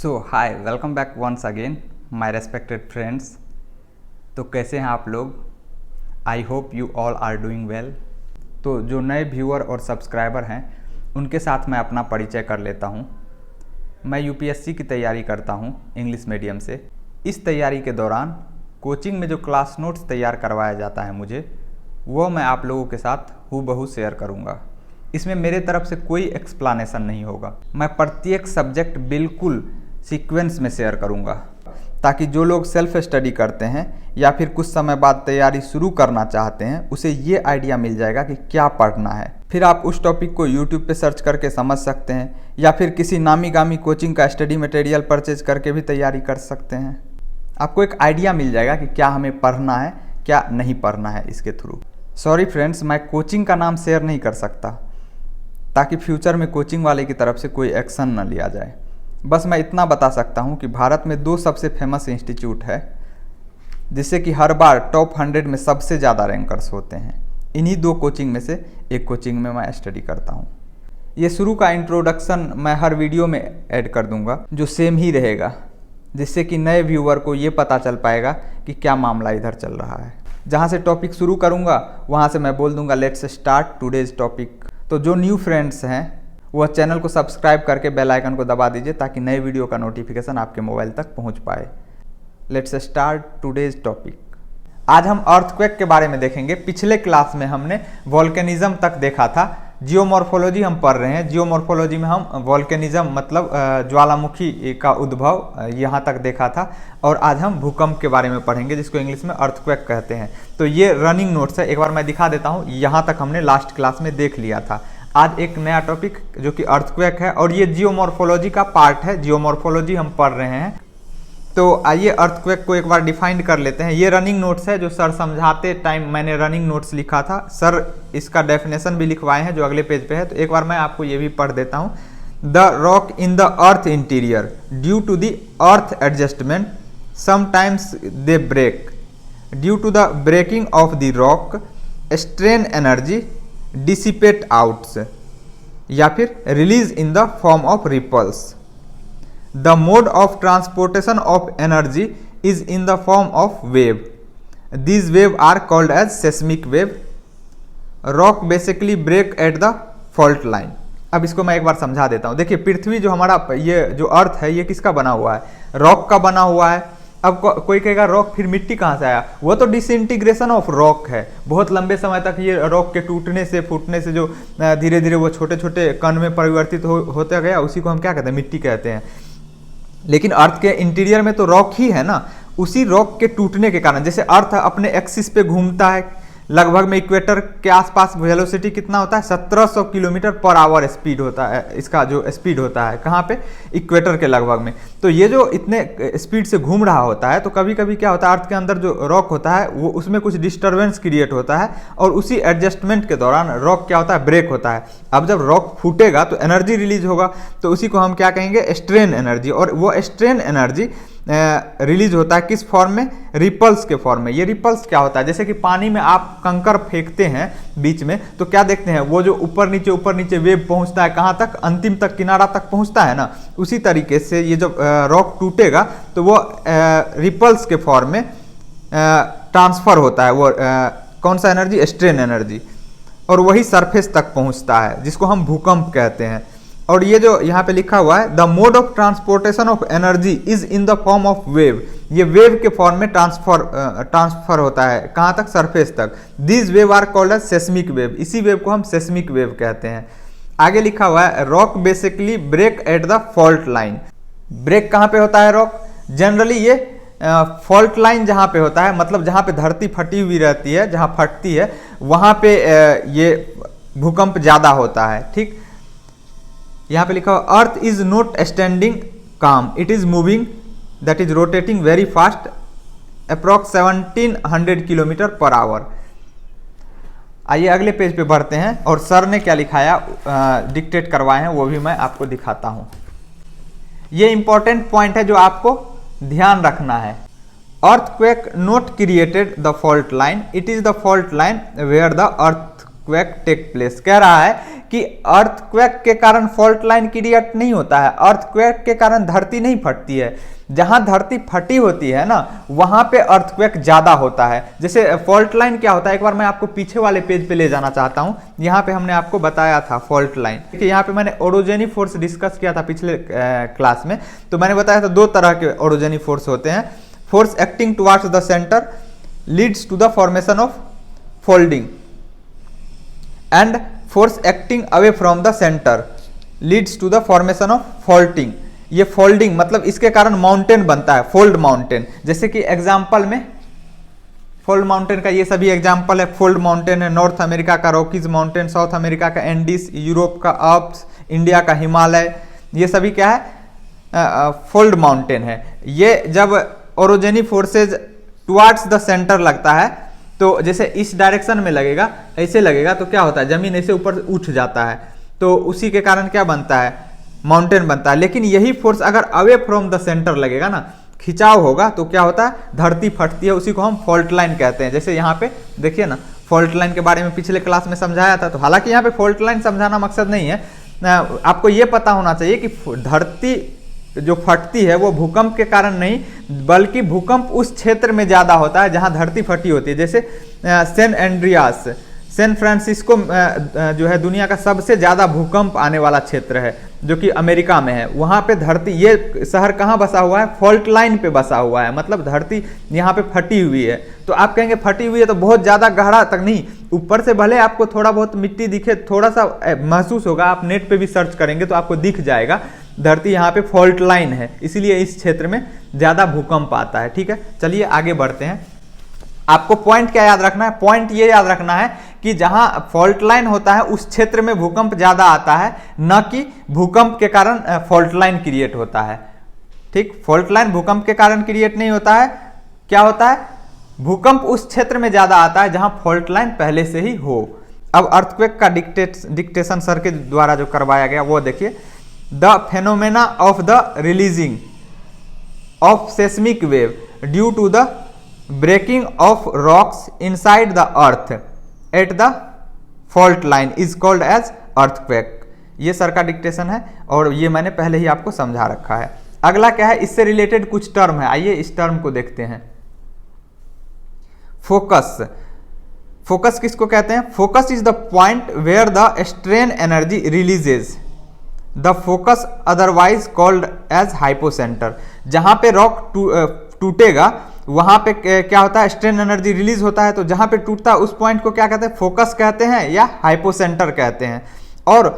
So hi, welcome back once again my respected friends. तो कैसे हैं आप लोग? I hope you all are doing well. तो जो नए व्यूअर और सब्सक्राइबर हैं उनके साथ मैं अपना परिचय कर लेता हूं। मैं यूपीएससी की तैयारी करता हूं इंग्लिश मीडियम से। इस तैयारी के दौरान कोचिंग में जो क्लास नोट्स तैयार करवाया जाता है मुझे, वो मैं आप लोगों के साथ हूबहू शेयर करूँगा। इसमें मेरे तरफ से कोई एक्सप्लानेशन नहीं होगा। मैं प्रत्येक सब्जेक्ट बिल्कुल सीक्वेंस में शेयर करूंगा, ताकि जो लोग सेल्फ स्टडी करते हैं या फिर कुछ समय बाद तैयारी शुरू करना चाहते हैं उसे ये आइडिया मिल जाएगा कि क्या पढ़ना है। फिर आप उस टॉपिक को यूट्यूब पे सर्च करके समझ सकते हैं या फिर किसी नामी गामी कोचिंग का स्टडी मटेरियल परचेज करके भी तैयारी कर सकते हैं। आपको एक आइडिया मिल जाएगा कि क्या हमें पढ़ना है, क्या नहीं पढ़ना है इसके थ्रू। सॉरी फ्रेंड्स, मैं कोचिंग का नाम शेयर नहीं कर सकता, ताकि फ्यूचर में कोचिंग वाले की तरफ से कोई एक्शन न लिया जाए। बस मैं इतना बता सकता हूँ कि भारत में दो सबसे फेमस इंस्टीट्यूट है, जिससे कि हर बार टॉप 100 में सबसे ज़्यादा रैंकर्स होते हैं। इन्हीं दो कोचिंग में से एक कोचिंग में मैं स्टडी करता हूँ। ये शुरू का इंट्रोडक्शन मैं हर वीडियो में ऐड कर दूंगा, जो सेम ही रहेगा, जिससे कि नए व्यूअर को ये पता चल पाएगा कि क्या मामला इधर चल रहा है। जहाँ से टॉपिक शुरू करूँगा वहाँ से मैं बोल दूँगा लेट्स स्टार्ट टुडेज टॉपिक। तो जो न्यू फ्रेंड्स हैं वह चैनल को सब्सक्राइब करके बेल आइकन को दबा दीजिए, ताकि नए वीडियो का नोटिफिकेशन आपके मोबाइल तक पहुंच पाए। Let's start today's topic. आज हम अर्थक्वेक के बारे में देखेंगे। पिछले क्लास में हमने वोल्केनिज्म तक देखा था। जियोमॉर्फोलॉजी हम पढ़ रहे हैं। जियोमॉर्फोलॉजी में हम वोल्केनिज्म मतलब ज्वालामुखी का उद्भव यहाँ तक देखा था, और आज हम भूकंप के बारे में पढ़ेंगे, जिसको इंग्लिश में अर्थक्वेक कहते हैं। तो ये रनिंग नोट्स है, एक बार मैं दिखा देता हूँ। यहाँ तक हमने लास्ट क्लास में देख लिया था। आज एक नया टॉपिक जो कि अर्थक्वेक है, और ये जियोमॉर्फोलॉजी का पार्ट है। जियोमॉर्फोलॉजी हम पढ़ रहे हैं। तो आइए अर्थक्वेक को एक बार डिफाइन कर लेते हैं। ये रनिंग नोट्स है जो सर समझाते टाइम मैंने रनिंग नोट्स लिखा था। सर इसका डेफिनेशन भी लिखवाए हैं जो अगले पेज पे है। तो एक बार मैं आपको ये भी पढ़ देता हूँ। The rock in the earth interior due to the earth adjustment sometimes they break. Due to the breaking of the rock strain energy dissipate outs, या फिर release in the form of ripples. The mode of transportation of energy is in the form of wave. These wave are called as seismic wave. Rock basically break at the fault line. अब इसको मैं एक बार समझा देता हूँ। देखिए, पृथ्वी जो हमारा ये जो अर्थ है, ये किसका बना हुआ है? रॉक का बना हुआ है। अब कोई कहेगा रॉक, फिर मिट्टी कहाँ से आया? वो तो डिसइंटीग्रेशन ऑफ रॉक है। बहुत लंबे समय तक ये रॉक के टूटने से, फूटने से जो धीरे धीरे वो छोटे छोटे कण में परिवर्तित होता गया, उसी को हम क्या कहते हैं? मिट्टी कहते हैं। लेकिन अर्थ के इंटीरियर में तो रॉक ही है ना। उसी रॉक के टूटने के कारण, जैसे अर्थ अपने एक्सिस पे घूमता है, लगभग में इक्वेटर के आसपास वेलोसिटी कितना होता है? 1700 किलोमीटर पर आवर स्पीड होता है। इसका जो स्पीड होता है कहाँ पे? इक्वेटर के लगभग में। तो ये जो इतने स्पीड से घूम रहा होता है, तो कभी कभी क्या होता है, अर्थ के अंदर जो रॉक होता है वो उसमें कुछ डिस्टर्बेंस क्रिएट होता है, और उसी एडजस्टमेंट के दौरान रॉक क्या होता है? ब्रेक होता है। अब जब रॉक फूटेगा तो एनर्जी रिलीज होगा, तो उसी को हम क्या कहेंगे? Strain energy. और वो स्ट्रेन एनर्जी रिलीज होता है किस फॉर्म में? रिपल्स के फॉर्म में। ये रिपल्स क्या होता है? जैसे कि पानी में आप कंकर फेंकते हैं बीच में, तो क्या देखते हैं? वो जो ऊपर नीचे वेव पहुंचता है, कहाँ तक? अंतिम तक, किनारा तक पहुंचता है ना। उसी तरीके से ये जब रॉक टूटेगा तो वो रिपल्स के फॉर्म में ट्रांसफर होता है। वो कौन सा एनर्जी? Strain energy. और वही सरफेस तक पहुंचता है, जिसको हम भूकंप कहते हैं। और ये जो यहाँ पे लिखा हुआ है, the mode of transportation of energy is in the form of wave. ये वेव के फॉर्म में ट्रांसफर होता है। कहाँ तक? सरफेस तक। This wave are called as seismic wave. इसी वेव को हम सेस्मिक वेव कहते हैं। आगे लिखा हुआ है, rock basically break at the fault line. Break कहाँ पे होता है रॉक? जनरली ये फॉल्ट लाइन जहाँ पे होता है, मतलब जहाँ पे धरती फटी हुई रहती है, जहाँ फटती है वहाँ पे ये भूकंप ज़्यादा होता है। ठीक, यहाँ पे लिखा हुआ, अर्थ इज नॉट स्टैंडिंग काम, it is moving, that is rotating very fast, approx 1700 kilometre per hour. आइए अगले पेज पे बढ़ते हैं, और सर ने क्या लिखाया, डिक्टेट करवाए हैं, वो भी मैं आपको दिखाता हूँ। ये इंपॉर्टेंट पॉइंट है जो आपको ध्यान रखना है। Earthquake not created the fault line, it is the fault line where the earthquake take place. कह रहा है कि अर्थक्वेक के कारण फॉल्ट लाइन क्रिएट नहीं होता है, अर्थक्वेक के कारण धरती नहीं फटती है। जहां धरती फटी होती है ना वहां पे अर्थक्वेक ज्यादा होता है। जैसे फॉल्ट लाइन क्या होता है, एक बार मैं आपको पीछे वाले पेज पे ले जाना चाहता हूं। यहाँ पे हमने आपको बताया था फॉल्ट लाइन। देखिए यहाँ पे मैंने ओरोजेनी फोर्स डिस्कस किया था पिछले क्लास में। तो मैंने बताया था दो तरह के ओरोजेनी फोर्स होते हैं, force acting towards the centre leads to the formation of folding and force acting away from the centre leads to the formation of faulting. ये फोल्डिंग मतलब इसके कारण माउंटेन बनता है, फोल्ड माउंटेन। जैसे कि एग्जांपल में फोल्ड माउंटेन का ये सभी एग्जांपल है। फोल्ड माउंटेन है नॉर्थ अमेरिका का रॉकीज माउंटेन, साउथ अमेरिका का एंडीज, यूरोप का आल्प्स, इंडिया का हिमालय, ये सभी क्या है फोल्ड माउंटेन है। ये जब orogeny forces towards the centre लगता है तो जैसे इस डायरेक्शन में लगेगा, ऐसे लगेगा तो क्या होता है जमीन ऐसे ऊपर उठ जाता है, तो उसी के कारण क्या बनता है माउंटेन बनता है। लेकिन यही फोर्स अगर अवे फ्रॉम द सेंटर लगेगा ना, खिंचाव होगा, तो क्या होता है धरती फटती है, उसी को हम फॉल्ट लाइन कहते हैं। जैसे यहाँ पे देखिए ना फॉल्ट लाइन के बारे में पिछले क्लास में समझाया था। तो हालांकि यहाँ पे फॉल्ट लाइन समझाना मकसद नहीं है, आपको ये पता होना चाहिए कि धरती जो फटती है वो भूकंप के कारण नहीं बल्कि भूकंप उस क्षेत्र में ज़्यादा होता है जहाँ धरती फटी होती है। जैसे सैन एंड्रियास, सैन फ्रांसिस्को जो है दुनिया का सबसे ज़्यादा भूकंप आने वाला क्षेत्र है जो कि अमेरिका में है। वहाँ पे धरती, ये शहर कहाँ बसा हुआ है फॉल्ट लाइन पे बसा हुआ है, मतलब धरती यहाँ पे फटी हुई है। तो आप कहेंगे फटी हुई है तो बहुत ज़्यादा गहरा तक नहीं, ऊपर से भले आपको थोड़ा बहुत मिट्टी दिखे, थोड़ा सा महसूस होगा, आप नेट पे भी सर्च करेंगे तो आपको दिख जाएगा धरती यहाँ पे फॉल्ट लाइन है, इसीलिए इस क्षेत्र में ज़्यादा भूकंप आता है। ठीक है, चलिए आगे बढ़ते हैं। आपको पॉइंट क्या याद रखना है, पॉइंट ये याद रखना है कि जहां फॉल्ट लाइन होता है उस क्षेत्र में भूकंप ज्यादा आता है, न कि भूकंप के कारण फॉल्ट लाइन क्रिएट होता है। ठीक, फॉल्ट लाइन भूकंप के कारण क्रिएट नहीं होता है, क्या होता है भूकंप उस क्षेत्र में ज्यादा आता है जहां फॉल्ट लाइन पहले से ही हो। अब अर्थक्वेक का डिक्टेशन सर के द्वारा जो करवाया गया वो देखिए, the phenomena of the releasing of seismic wave due to the breaking of rocks inside the earth at the fault line is called as earthquake। ये सर का डिक्टेशन है और ये मैंने पहले ही आपको समझा रखा है। अगला क्या है, इससे रिलेटेड कुछ टर्म है, आइए इस टर्म को देखते हैं। फोकस, फोकस किसको कहते हैं, focus is the point where the strain energy releases the focus otherwise called as hypocentre. जहां पे रॉक टूटेगा वहां पे क्या होता है स्ट्रेन एनर्जी रिलीज होता है, तो जहां पे टूटता है उस पॉइंट को क्या कहते हैं फोकस कहते हैं या हाइपोसेंटर कहते हैं। और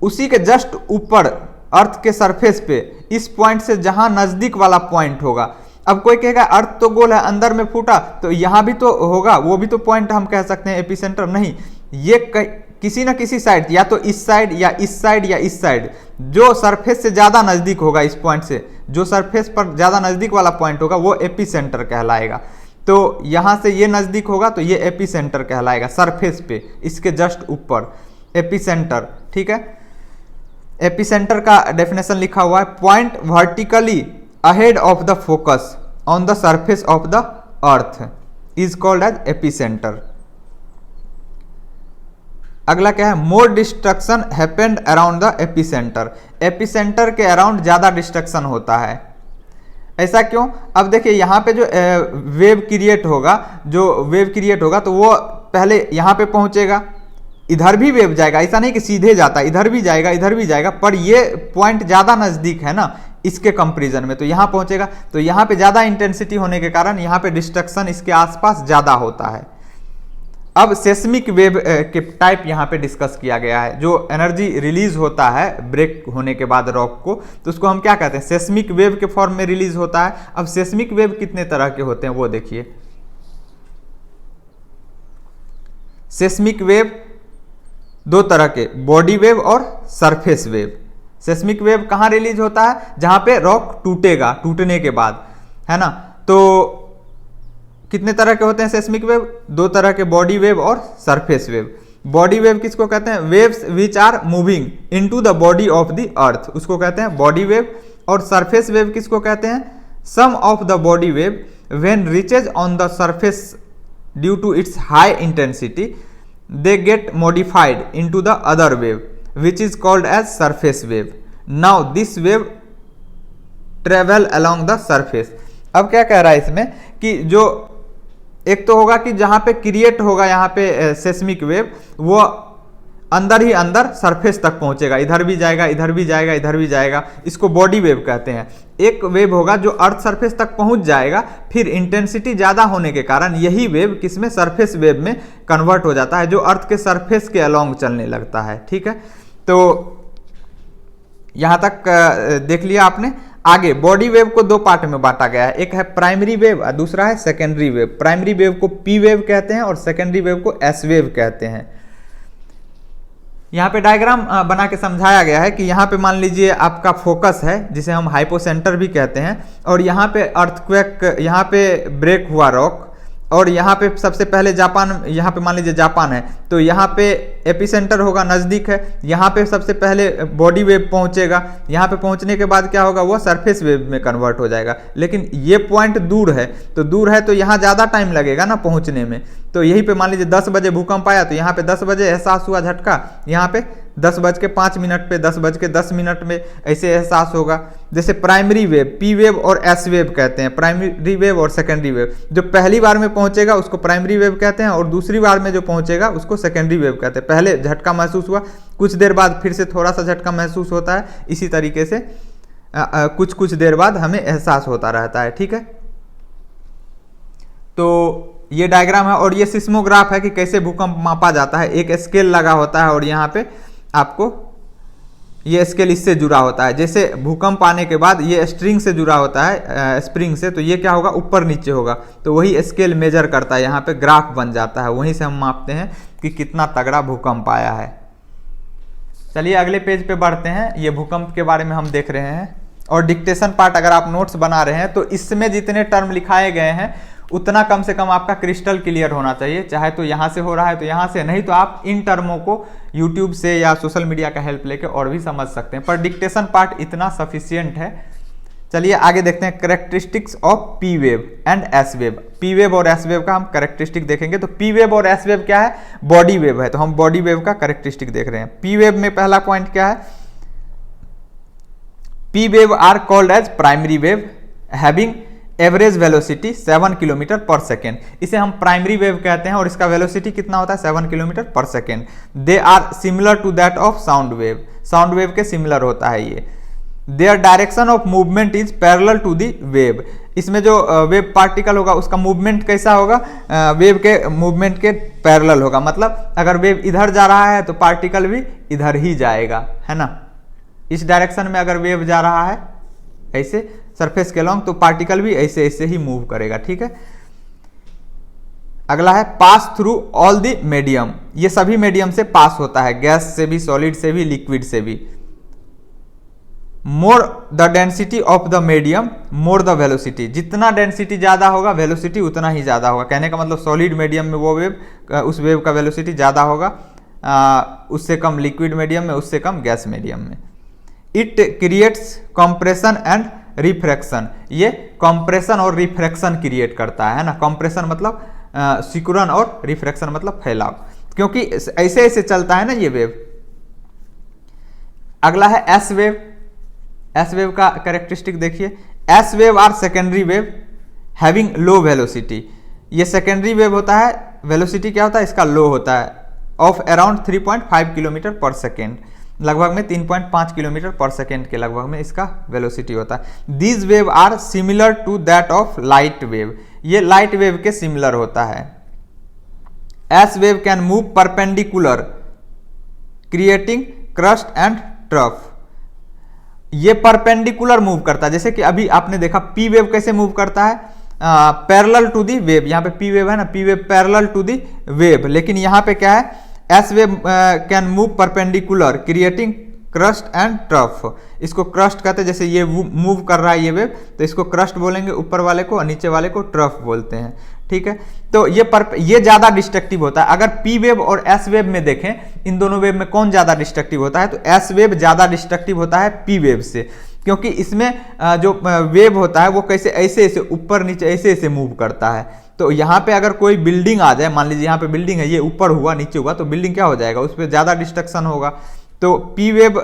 उसी के जस्ट ऊपर अर्थ के सरफेस पे इस पॉइंट से जहां नजदीक वाला पॉइंट होगा, अब कोई कहेगा अर्थ तो गोल है अंदर में फूटा तो यहां भी तो होगा, वो भी तो पॉइंट हम कह सकते हैं एपिसेंटर, नहीं, ये किसी ना किसी साइड, या तो इस साइड या इस साइड या इस साइड, जो सरफेस से ज्यादा नजदीक होगा इस पॉइंट से, जो सरफेस पर ज्यादा नजदीक वाला पॉइंट होगा वो एपिसेंटर कहलाएगा। तो यहां से ये नजदीक होगा तो ये एपिसेंटर कहलाएगा, सरफेस पे इसके जस्ट ऊपर एपिसेंटर। ठीक है, एपिसेंटर का डेफिनेशन लिखा हुआ है, point vertically ahead of the focus on the surface of the earth is called as epicentre. अगला क्या है, more destruction happened around the epicentre. Epicentre के अराउंड ज्यादा डिस्ट्रक्शन होता है, ऐसा क्यों? अब देखिए यहाँ पे जो वेव क्रिएट होगा तो वो पहले यहाँ पे पहुंचेगा, इधर भी वेव जाएगा, ऐसा नहीं कि सीधे जाता, इधर भी जाएगा, पर ये पॉइंट ज्यादा नजदीक है ना इसके कंपैरिजन में, तो यहाँ पहुंचेगा, तो यहाँ पे ज्यादा इंटेंसिटी होने के कारण यहाँ पे डिस्ट्रक्शन इसके आसपास ज्यादा होता है। अब सेस्मिक वेव के टाइप यहाँ पे डिस्कस किया गया है, जो एनर्जी रिलीज होता है ब्रेक होने के बाद रॉक को, तो उसको हम क्या कहते हैं सेस्मिक वेव के फॉर्म में रिलीज होता है। अब सेस्मिक वेव कितने तरह के होते हैं वो देखिए, सेस्मिक वेव दो तरह के, बॉडी वेव और सरफेस वेव। सेस्मिक वेव कहाँ रिलीज होता है, जहां पे रॉक टूटेगा, टूटने के बाद, है ना। तो कितने तरह के होते हैं सेस्मिक वेव, दो तरह के, बॉडी वेव और सरफेस वेव। बॉडी वेव किसको कहते हैं, waves which are moving into the body of the earth, उसको कहते हैं बॉडी वेव। और सरफेस वेव किसको कहते हैं, some of the body wave when reaches on the surface due to its high intensity they get modified into the other wave which is called as surface wave. Now this wave travel along the surface. अब क्या कह रहा है इसमें कि जो एक तो होगा कि जहां पे क्रिएट होगा यहाँ पे सेस्मिक वेव, वो अंदर ही अंदर सरफेस तक पहुंचेगा, इधर भी जाएगा, इधर भी जाएगा, इधर भी जाएगा, इसको बॉडी वेव कहते हैं। एक वेव होगा जो अर्थ सरफेस तक पहुंच जाएगा, फिर इंटेंसिटी ज्यादा होने के कारण यही वेव किसमें, सरफेस वेव में कन्वर्ट हो जाता है, जो अर्थ के सरफेस के अलोंग चलने लगता है। ठीक है, तो यहां तक देख लिया आपने। आगे बॉडी वेव को दो पार्ट में बांटा गया है, एक है प्राइमरी वेव और दूसरा है सेकेंडरी वेव। प्राइमरी वेव को पी वेव कहते हैं और सेकेंडरी वेव को एस वेव कहते हैं। यहाँ पे डायग्राम बना के समझाया गया है कि यहाँ पे मान लीजिए आपका फोकस है, जिसे हम हाइपोसेंटर भी कहते हैं, और यहाँ पे अर्थक्वेक, यहाँ पे ब्रेक हुआ रॉक, और यहाँ पे सबसे पहले जापान, यहाँ पे मान लीजिए जापान है, तो यहाँ पे एपिसेंटर होगा, नज़दीक है, यहाँ पे सबसे पहले बॉडी वेव पहुँचेगा, यहाँ पे पहुँचने के बाद क्या होगा, वो सरफेस वेव में कन्वर्ट हो जाएगा। लेकिन ये पॉइंट दूर है, तो यहाँ ज़्यादा टाइम लगेगा ना पहुँचने में। तो यहीं पे मान लीजिए 10 बजे भूकंप आया, तो यहाँ पे 10 बजे एहसास हुआ झटका, यहाँ पे 10:05 पे, 10:10 में ऐसे एहसास होगा। जैसे प्राइमरी वेव, पी वेव और एस वेव कहते हैं, प्राइमरी वेव और सेकेंडरी वेव। जो पहली बार में पहुंचेगा उसको प्राइमरी वेव कहते हैं, और दूसरी बार में जो पहुंचेगा उसको सेकेंडरी वेव कहते हैं। पहले झटका महसूस हुआ, कुछ देर बाद फिर से थोड़ा सा झटका महसूस होता है, इसी तरीके से कुछ देर बाद हमें एहसास होता रहता है। ठीक है, तो ये डायग्राम है, और ये सिस्मोग्राफ है कि कैसे भूकंप मापा जाता है। एक स्केल लगा होता है और यहाँ पे आपको ये स्केल इससे जुड़ा होता है। जैसे भूकंप आने के बाद ये स्ट्रिंग से जुड़ा होता है, स्प्रिंग से, तो ये क्या होगा, ऊपर नीचे होगा, तो वही स्केल मेजर करता है, यहाँ पे ग्राफ बन जाता है, वहीं से हम मापते हैं कि कितना तगड़ा भूकंप आया है। चलिए अगले पेज पे बढ़ते हैं। ये भूकंप के बारे में हम देख रहे हैं, और डिक्टेशन पार्ट अगर आप नोट्स बना रहे हैं तो इसमें जितने टर्म लिखाए गए हैं उतना कम से कम आपका क्रिस्टल क्लियर होना चाहिए। चाहे तो यहाँ से हो रहा है तो यहाँ से, नहीं तो आप इन टर्मों को यूट्यूब से या सोशल मीडिया का हेल्प लेके और भी समझ सकते हैं, पर डिक्टेशन पार्ट इतना सफिशियंट है। चलिए आगे देखते हैं characteristics of P wave and S wave. P wave और एस वेव का हम कैरेक्टरिस्टिक देखेंगे। तो पी वेव और एस वेव क्या है, बॉडी वेव है, तो हम बॉडी वेव का कैरेक्टरिस्टिक देख रहे हैं। पी वेव में पहला पॉइंट क्या है, P wave are called as primary wave having average velocity 7 kilometre per second. इसे हम प्राइमरी वेव कहते हैं, और इसका वेलोसिटी कितना होता है, 7 kilometre per second. They are similar to that of sound wave, sound wave के सिमिलर होता है ये। Their direction of movement is parallel to the wave. इसमें जो वेव पार्टिकल होगा उसका मूवमेंट कैसा होगा, वेव के मूवमेंट के पैरेलल होगा। मतलब अगर वेव इधर जा रहा है तो पार्टिकल भी इधर ही जाएगा, है ना। इस डायरेक्शन में अगर वेव जा रहा है ऐसे सरफेस के लॉन्ग, तो पार्टिकल भी ऐसे ऐसे ही मूव करेगा। ठीक है, अगला है pass through all the medium. ये सभी मीडियम से पास होता है, गैस से भी, सॉलिड से भी, लिक्विड से भी। More the density of the medium more the velocity. जितना डेंसिटी ज्यादा होगा वेलोसिटी उतना ही ज्यादा होगा। कहने का मतलब सॉलिड मीडियम में वो वेव, उस वेव का वेलोसिटी ज्यादा होगा, उससे कम लिक्विड मीडियम में, उससे कम गैस मीडियम में। It creates compression and refraction. ये कंप्रेशन और रिफ्रैक्शन क्रिएट करता है ना। कंप्रेशन मतलब सिकुड़न और रिफ्रैक्शन मतलब फैलाव, क्योंकि ऐसे ऐसे चलता है ना ये वेव। अगला है एस वेव। एस वेव का कैरेक्टरिस्टिक देखिए। S wave are secondary wave having low velocity. ये सेकेंडरी वेव होता है, वेलोसिटी क्या होता है इसका, लो होता है, of around 3.5 kilometre per second. लगभग में 3.5 किलोमीटर पर सेकेंड के लगभग में इसका वेलोसिटी होता है। These wave are similar to that of light wave. ये लाइट वेव के सिमिलर होता है। S wave can move perpendicular creating crust and trough. ये परपेंडिकुलर मूव करता है, जैसे कि अभी आपने देखा पी वेव कैसे मूव करता है, पैरेलल टू दी वेव। यहाँ पे पी वेव है ना, P wave parallel to the wave. लेकिन यहाँ पे क्या है, S wave can move perpendicular creating crust and trough. इसको क्रस्ट कहते हैं, जैसे ये मूव कर रहा है ये वेव, तो इसको क्रस्ट बोलेंगे ऊपर वाले को, और नीचे वाले को ट्रफ बोलते हैं। ठीक है, तो ये ज्यादा डिस्ट्रक्टिव होता है। अगर पी वेव और एस वेव में देखें, इन दोनों वेव में कौन ज्यादा डिस्ट्रक्टिव होता है, तो एस वेव ज्यादा डिस्ट्रक्टिव होता है पी वेव से, क्योंकि इसमें जो वेव होता है वो कैसे ऐसे ऐसे ऊपर नीचे ऐसे ऐसे मूव करता है। तो यहाँ पे अगर कोई बिल्डिंग आ जाए, मान लीजिए यहाँ पे बिल्डिंग है, ये ऊपर हुआ नीचे हुआ, तो बिल्डिंग क्या हो जाएगा, उस पर ज़्यादा डिस्ट्रक्शन होगा। तो पी वेव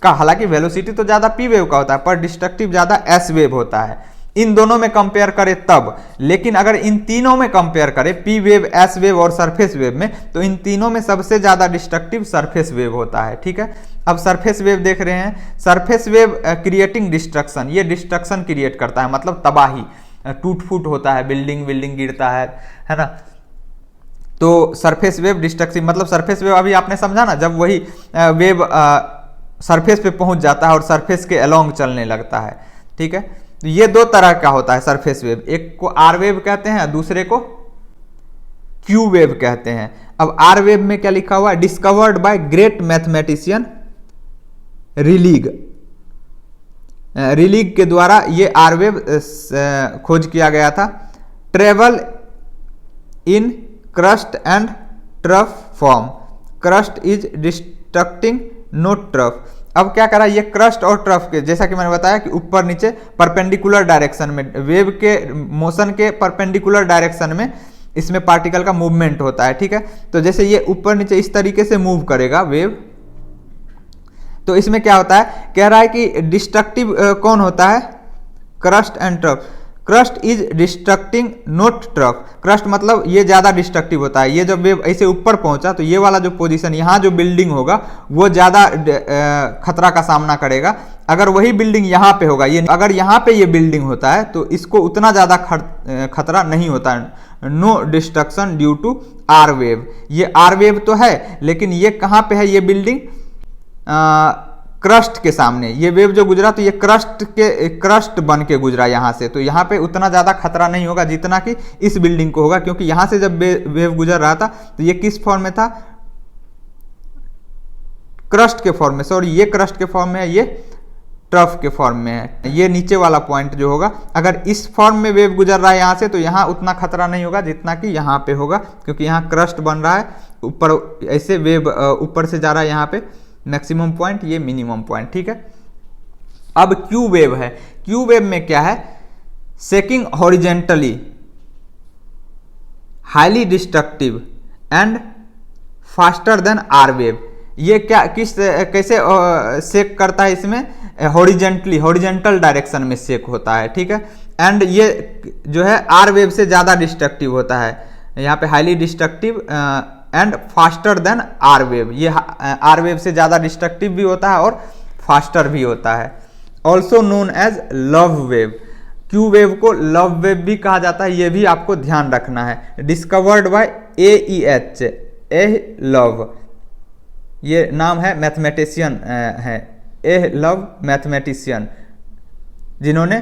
का, हालांकि वेलोसिटी तो ज़्यादा पी वेव का होता है, पर डिस्ट्रक्टिव ज़्यादा एस वेव होता है। इन दोनों में कंपेयर करें तब, लेकिन अगर इन तीनों में कंपेयर करें, पी वेव, एस वेव और सरफेस वेव में, तो इन तीनों में सबसे ज़्यादा डिस्ट्रक्टिव सरफेस वेव होता है। ठीक है, अब सरफेस वेव देख रहे हैं। सरफेस वेव क्रिएटिंग डिस्ट्रक्शन, ये डिस्ट्रक्शन क्रिएट करता है, मतलब तबाही, टूट फूट होता है, बिल्डिंग गिरता है ना। तो सरफेस वेव डिस्ट्रक्टिव, मतलब सरफेस वेव अभी आपने समझा ना, जब वही वेव सरफेस पे पहुंच जाता है और सरफेस के अलोंग चलने लगता है। ठीक है, तो ये दो तरह का होता है सरफेस वेव, एक को आर वेव कहते हैं, दूसरे को क्यू वेव कहते हैं। अब आर वेव में क्या लिखा हुआ है, डिस्कवर्ड बाय ग्रेट मैथमेटिशियन रिलीग, रिलीग के द्वारा ये आर वेव खोज किया गया था। Travel in crust and trough form, crust is distracting note trough. अब क्या करा, ये क्रस्ट और ट्रफ के, जैसा कि मैंने बताया कि ऊपर नीचे परपेंडिकुलर डायरेक्शन में, वेव के मोशन के परपेंडिकुलर डायरेक्शन में इसमें पार्टिकल का मूवमेंट होता है। ठीक है, तो जैसे ये ऊपर नीचे इस तरीके से मूव करेगा वेव, तो इसमें क्या होता है, कह रहा है कि डिस्ट्रक्टिव कौन होता है, crust and trough. Crust is distracting note trough, crust मतलब ये ज्यादा डिस्ट्रक्टिव होता है। ये जब वेव ऐसे ऊपर पहुंचा तो ये वाला जो पोजीशन, यहाँ जो बिल्डिंग होगा वो ज्यादा खतरा का सामना करेगा। अगर वही बिल्डिंग यहाँ पे होगा, ये अगर यहाँ पे ये बिल्डिंग होता है तो इसको उतना ज्यादा खतरा नहीं होता है। No destruction due to R wave, ये आर वेव तो है, लेकिन ये कहाँ पे है, ये बिल्डिंग क्रस्ट के सामने, ये वेव जो गुजरा तो ये क्रस्ट बन के गुजरा यहाँ से, तो यहाँ पे उतना ज्यादा खतरा नहीं होगा जितना कि इस बिल्डिंग को होगा, क्योंकि यहाँ से जब वेव गुजर रहा था तो ये किस फॉर्म में था, क्रस्ट के फॉर्म में, सॉरी ये क्रस्ट के फॉर्म में है, ये ट्रफ के फॉर्म में है। ये नीचे वाला पॉइंट जो होगा, अगर इस फॉर्म में वेव गुजर रहा है यहाँ से, तो यहाँ उतना खतरा नहीं होगा जितना कि यहाँ पे होगा, क्योंकि यहाँ क्रस्ट बन रहा है, ऊपर ऐसे वेव ऊपर से जा रहा है, यहाँ पे मैक्सिमम पॉइंट, ये मिनिमम पॉइंट। ठीक है, अब क्यू वेव है। क्यू वेव में क्या है, shaking horizontally, highly destructive and faster than R wave. ये क्या कैसे शेक करता है, इसमें हॉरिजेंटली, हॉरिजेंटल डायरेक्शन में शेक होता है। ठीक है, एंड ये जो है आर वेव से ज्यादा डिस्ट्रक्टिव होता है, यहाँ पे highly destructive and faster than R wave, ये आर वेव से ज्यादा डिस्ट्रक्टिव भी होता है और फास्टर भी होता है। Also known as love wave, Q wave को लव वेव भी कहा जाता है, ये भी आपको ध्यान रखना है। Discovered by AEH, A love, ये नाम है, मैथमेटिशियन है, ए लव मैथमेटिशियन, जिन्होंने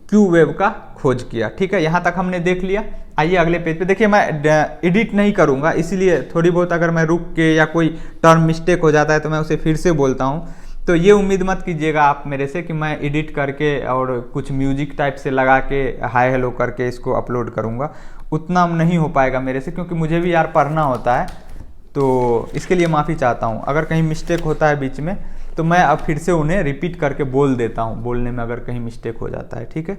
क्यू वेव का खोज किया। ठीक है, यहां तक हमने देख लिया। आइए अगले पेज पे देखिए, मैं एडिट नहीं करूंगा, इसलिए थोड़ी बहुत अगर मैं रुक के या कोई टर्म मिस्टेक हो जाता है तो मैं उसे फिर से बोलता हूं, तो ये उम्मीद मत कीजिएगा आप मेरे से कि मैं एडिट करके और कुछ म्यूजिक टाइप से लगा के हाय हेलो करके इसको अपलोड करूंगा, उतना नहीं हो पाएगा मेरे से, क्योंकि मुझे भी यार पढ़ना होता है, तो इसके लिए माफ़ी चाहता हूँ। अगर कहीं मिस्टेक होता है बीच में तो मैं अब फिर से उन्हें रिपीट करके बोल देता हूँ, बोलने में अगर कहीं मिस्टेक हो जाता है। ठीक है,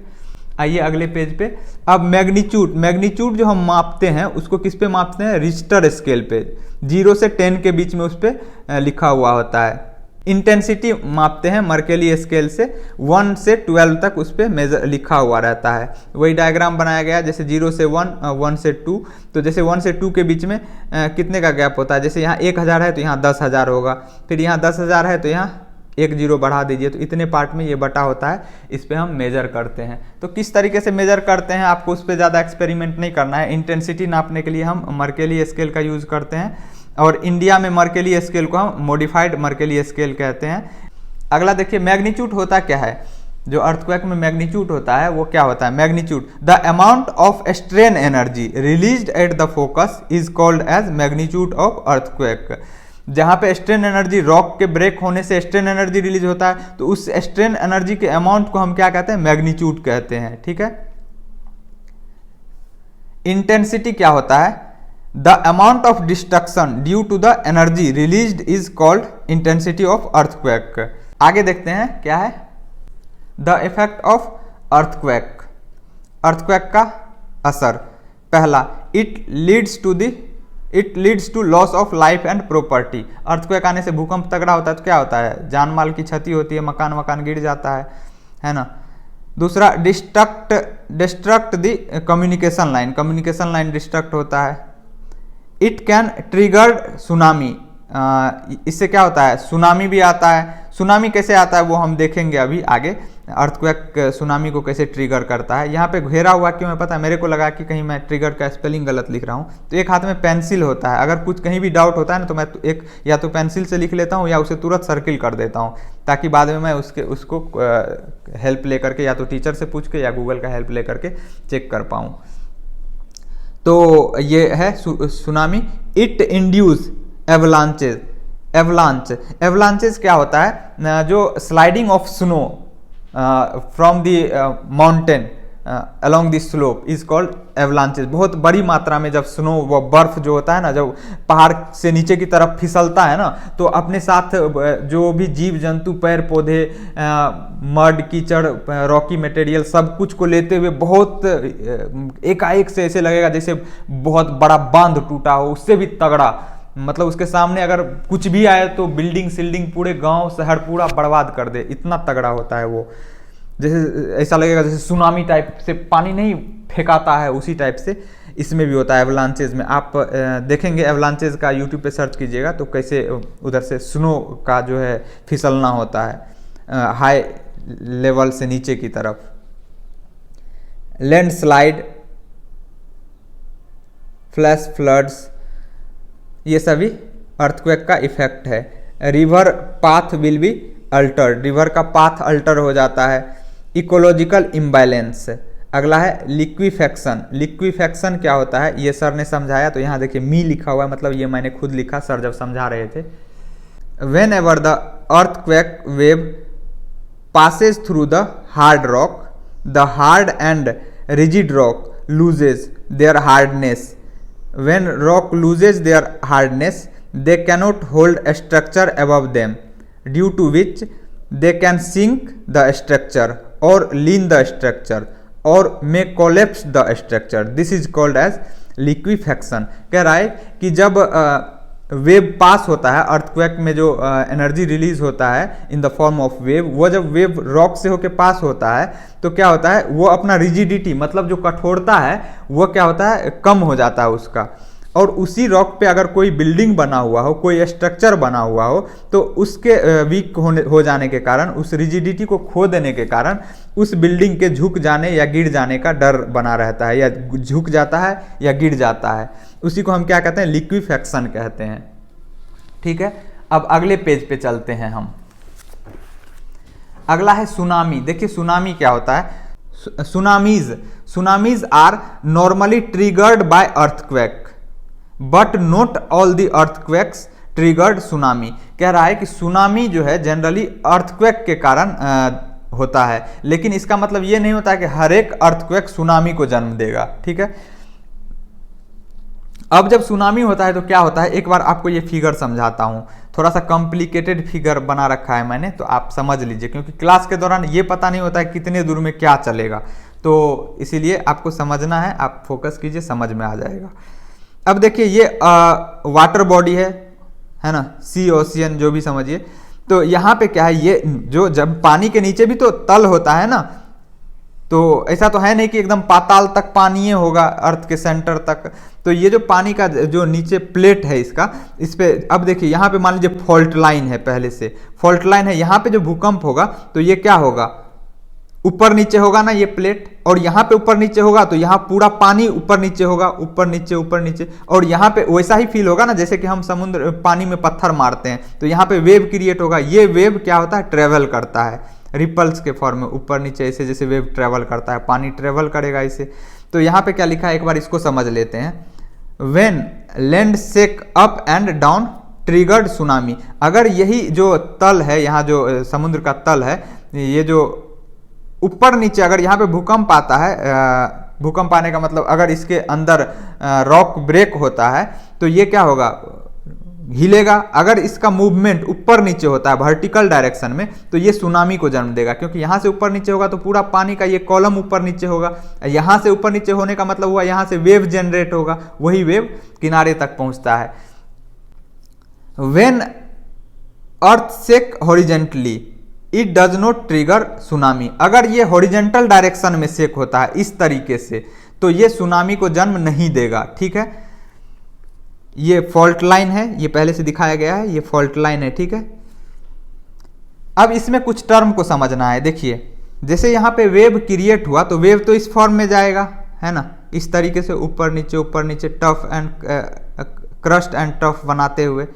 आइए अगले पेज पे। अब मैग्नीट्यूड, मैग्नीट्यूड जो हम मापते हैं उसको किस पे मापते हैं, रिश्टर स्केल पे, 0 से 10 के बीच में उस पर लिखा हुआ होता है। इंटेंसिटी मापते हैं मर्केली स्केल से, 1 से 12 तक उस पर मेजर लिखा हुआ रहता है। वही डायग्राम बनाया गया, जैसे 0 से 1, 1 से 2, तो जैसे 1 से 2 के बीच में कितने का गैप होता है, जैसे यहाँ 1000 है तो यहाँ 10,000 होगा, फिर यहाँ 10,000 है तो यहाँ 1 0 बढ़ा दीजिए, तो इतने पार्ट में ये बटा होता है, इस पे हम मेजर करते हैं। तो किस तरीके से मेजर करते हैं, आपको उस पर ज़्यादा एक्सपेरिमेंट नहीं करना है। इंटेंसिटी नापने के लिए हम मर्केली स्केल का यूज़ करते हैं, और इंडिया में मर्केली स्केल को हम मॉडिफाइड मर्केली स्केल कहते हैं। अगला देखिए, मैग्नीट्यूड होता क्या है, जो अर्थक्वेक में मैग्नीट्यूड होता है वो क्या होता है, magnitude the amount of strain energy released at the focus is called as magnitude of earthquake. जहाँ पे स्ट्रेन एनर्जी, रॉक के ब्रेक होने से स्ट्रेन एनर्जी रिलीज होता है, तो उस स्ट्रेन एनर्जी के अमाउंट को हम क्या कहते हैं, मैग्नीट्यूड कहते हैं। ठीक है, इंटेंसिटी क्या होता है, the amount of destruction due to the energy released is called intensity of earthquake. आगे देखते हैं क्या है, the effect of earthquake. Earthquake का असर। पहला, it leads to loss of life and property. Earthquake आने से भूकंप तगड़ा होता है तो क्या होता है, जान माल की क्षति होती है, मकान वकान गिर जाता है ना। दूसरा, destruct the communication line destruct होता है। इट कैन ट्रिगर सुनामी, इससे क्या होता है, सुनामी भी आता है। सुनामी कैसे आता है वो हम देखेंगे अभी आगे, अर्थक्वेक सुनामी को कैसे ट्रिगर करता है। यहाँ पे घेरा हुआ क्यों है पता है, मेरे को लगा कि कहीं मैं ट्रिगर का स्पेलिंग गलत लिख रहा हूँ, तो एक हाथ में पेंसिल होता है, अगर कुछ कहीं भी डाउट होता है ना तो मैं एक या तो पेंसिल से लिख लेता हूँ या उसे तुरंत सर्किल कर देता हूँ, ताकि बाद में मैं उसको हेल्प लेकर के या तो टीचर से पूछ के या गूगल का हेल्प लेकर के चेक कर पाऊँ। तो ये है सुनामी। इट इंड्यूस एवलांचेस क्या होता है, जो sliding of snow from the mountain along the slope is called avalanches. बहुत बड़ी मात्रा में जब स्नो व बर्फ जो होता है ना, जब पहाड़ से नीचे की तरफ फिसलता है ना, तो अपने साथ जो भी जीव जंतु, पेड़ पौधे, मड, कीचड़, रॉकी मटेरियल सब कुछ को लेते हुए बहुत एकाएक से ऐसे लगेगा जैसे बहुत बड़ा बांध टूटा हो, उससे भी तगड़ा। मतलब उसके सामने अगर कुछ भी आए तो बिल्डिंग सिल्डिंग पूरे गांव शहर पूरा बर्बाद कर दे, इतना तगड़ा होता है वो। जैसे ऐसा लगेगा जैसे सुनामी टाइप से पानी नहीं फेंकाता है, उसी टाइप से इसमें भी होता है एवलांचेज में। आप देखेंगे एवलांचेज का यूट्यूब पे सर्च कीजिएगा तो कैसे उधर से स्नो का जो है फिसलना होता है हाई लेवल से नीचे की तरफ। लैंडस्लाइड, फ्लैश फ्लड्स, ये सभी अर्थक्वेक का इफेक्ट है। River path will be altered, river का पाथ अल्टर हो जाता है। Ecological imbalance. अगला है लिक्विफेक्शन क्या होता है ये सर ने समझाया, तो यहाँ देखिए मी लिखा हुआ है, मतलब ये मैंने खुद लिखा, सर जब समझा रहे थे। Whenever the earthquake wave passes through the hard rock, the hard and rigid rock loses their hardness. When rock loses their hardness, they cannot hold a structure above them, due to which they can sink the structure or lean the structure or may collapse the structure. This is called as liquefaction. कह रहा है कि जब wave पास होता है, earthquake में जो energy release होता है इन द फॉर्म ऑफ वेव, वो जब वेव रॉक से होके पास होता है तो क्या होता है, वो अपना रिजिडिटी मतलब जो कठोरता है वो क्या होता है, कम हो जाता है उसका। और उसी रॉक पे अगर कोई बिल्डिंग बना हुआ हो, कोई स्ट्रक्चर बना हुआ हो, तो उसके वीक हो जाने के कारण, उस रिजिडिटी को खो देने के कारण उस बिल्डिंग के झुक जाने या गिर जाने का डर बना रहता है, या झुक जाता है या गिर जाता है। उसी को हम क्या कहते हैं, लिक्विफेक्शन कहते हैं। ठीक है, अब अगले पेज पे चलते हैं हम। अगला है सुनामी। देखिए सुनामी क्या होता है। Tsunamis are normally triggered by earthquake but not all the earthquakes triggered tsunami. कह रहा है कि सुनामी जो है जनरली अर्थक्वेक के कारण होता है, लेकिन इसका मतलब ये नहीं होता कि हर एक अर्थक्वेक सुनामी को जन्म देगा। ठीक है, अब जब सुनामी होता है तो क्या होता है, एक बार आपको ये फिगर समझाता हूँ। थोड़ा सा कॉम्प्लिकेटेड फिगर बना रखा है मैंने, तो आप समझ लीजिए, क्योंकि क्लास के दौरान ये पता नहीं होता है कितने दूर में क्या चलेगा, तो इसीलिए आपको समझना है, आप फोकस कीजिए, समझ में आ जाएगा। अब देखिए ये वाटर बॉडी है ना, सी ओशियन जो भी समझिए। तो यहाँ पे क्या है, ये जो जब पानी के नीचे भी तो तल होता है ना, तो ऐसा तो है नहीं कि एकदम पाताल तक पानी होगा अर्थ के सेंटर तक। तो ये जो पानी का जो नीचे प्लेट है इसका, इस पे अब देखिए यहाँ पे मान लीजिए फॉल्ट लाइन है, पहले से फॉल्ट लाइन है, यहाँ पे जो भूकंप होगा तो ये क्या होगा, ऊपर नीचे होगा ना ये प्लेट, और यहाँ पे ऊपर नीचे होगा तो यहाँ पूरा पानी ऊपर नीचे होगा, ऊपर नीचे, और यहाँ पे वैसा ही फील होगा ना जैसे कि हम समुद्र पानी में पत्थर मारते हैं, तो यहाँ पे वेव क्रिएट होगा। ये वेव क्या होता है, ट्रेवल करता है रिपल्स के फॉर्म में, ऊपर नीचे ऐसे जैसे वेव ट्रेवल करता है, पानी ट्रेवल करेगा इसे। तो यहाँ पे क्या लिखा है, एक बार इसको समझ लेते हैं। When land shake up and down triggered tsunami. अगर यही जो तल है, यहाँ जो समुद्र का तल है, ये जो ऊपर नीचे अगर यहाँ पे भूकंप आता है, भूकंप आने का मतलब अगर इसके अंदर रॉक ब्रेक होता है तो ये क्या होगा, हिलेगा। अगर इसका मूवमेंट ऊपर नीचे होता है वर्टिकल डायरेक्शन में तो ये सुनामी को जन्म देगा, क्योंकि यहाँ से ऊपर नीचे होगा तो पूरा पानी का ये कॉलम ऊपर नीचे होगा। यहाँ से ऊपर नीचे होने का मतलब हुआ यहाँ से वेव जनरेट होगा, वही वेव किनारे तक पहुँचता है। When earth shake horizontally it does not trigger tsunami. अगर ये हॉरिजेंटल डायरेक्शन में शेक होता है इस तरीके से तो ये सुनामी को जन्म नहीं देगा, ठीक है। ये फॉल्ट लाइन है, ये पहले से दिखाया गया है, ये फॉल्ट लाइन है, ठीक है। अब इसमें कुछ टर्म को समझना है। देखिए जैसे यहाँ पे वेव क्रिएट हुआ तो वेव तो इस फॉर्म में जाएगा, है ना, इस तरीके से ऊपर नीचे tough and crust and tough बनाते हुए।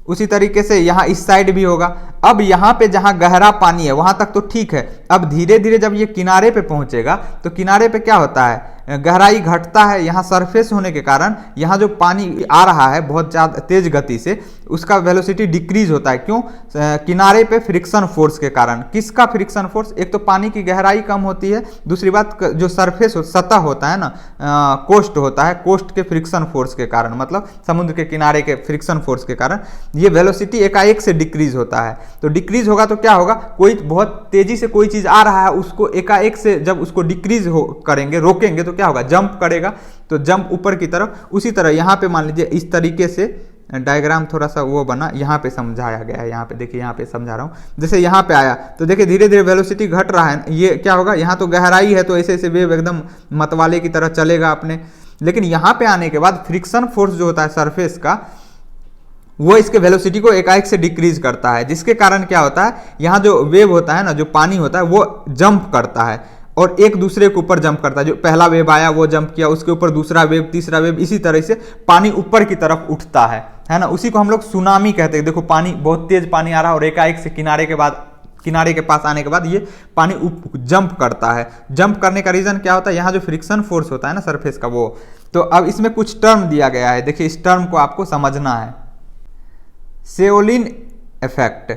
उसी तरीके से यहाँ इस साइड भी होगा। अब यहाँ पे जहाँ गहरा पानी है वहां तक तो ठीक है। अब धीरे धीरे जब ये किनारे पे पहुंचेगा तो किनारे पे क्या होता है, गहराई घटता है। यहाँ सरफेस होने के कारण यहाँ जो पानी आ रहा है बहुत ज़्यादा तेज गति से, उसका वेलोसिटी डिक्रीज होता है। क्यों? किनारे पे फ्रिक्शन फोर्स के कारण। किसका फ्रिक्शन फोर्स? एक तो पानी की गहराई कम होती है, दूसरी बात जो सरफेस सतह होता है ना, कोस्ट होता है, कोस्ट के फ्रिक्शन फोर्स के कारण, मतलब समुद्र के किनारे के फ्रिक्शन फोर्स के कारण ये वेलोसिटी एकाएक से डिक्रीज होता है। तो डिक्रीज होगा तो क्या होगा, कोई बहुत तेजी से कोई चीज आ रहा है उसको एकाएक से जब उसको डिक्रीज करेंगे, रोकेंगे तो क्या होगा, जंप करेगा, तो जंप ऊपर की तरफ। उसी तरह यहाँ पे मान लीजिए इस तरीके से डायग्राम थोड़ा सा वो बना, यहाँ पे समझाया गया है। यहाँ पे देखिए, यहाँ पे समझा रहा हूँ। जैसे यहाँ पे आया तो देखिए धीरे धीरे वेलोसिटी घट रहा है, ये क्या होगा, यहाँ तो गहराई है तो ऐसे ऐसे वेव एकदम मतवाले की तरह चलेगा अपने। लेकिन यहाँ पे आने के बाद फ्रिक्शन फोर्स जो होता है सरफेस का, वो इसके वेलोसिटी को एकाएक से डिक्रीज करता है, जिसके कारण क्या होता है, यहाँ जो वेव होता है ना, जो पानी होता है वो जंप करता है और एक दूसरे के ऊपर जंप करता है। जो पहला वेव आया वो जंप किया, उसके ऊपर दूसरा वेव, तीसरा वेव, इसी तरह से पानी ऊपर की तरफ उठता है ना। उसी को हम लोग सुनामी कहते हैं। देखो पानी, बहुत तेज पानी आ रहा है और एकाएक से किनारे के पास आने के बाद ये पानी जंप करता है। जंप करने का रीजन क्या होता है, यहाँ जो फ्रिक्शन फोर्स होता है ना सरफेस का, वो। तो अब इसमें कुछ टर्म दिया गया है, देखिए इस टर्म को आपको समझना है। शेओलिन effect,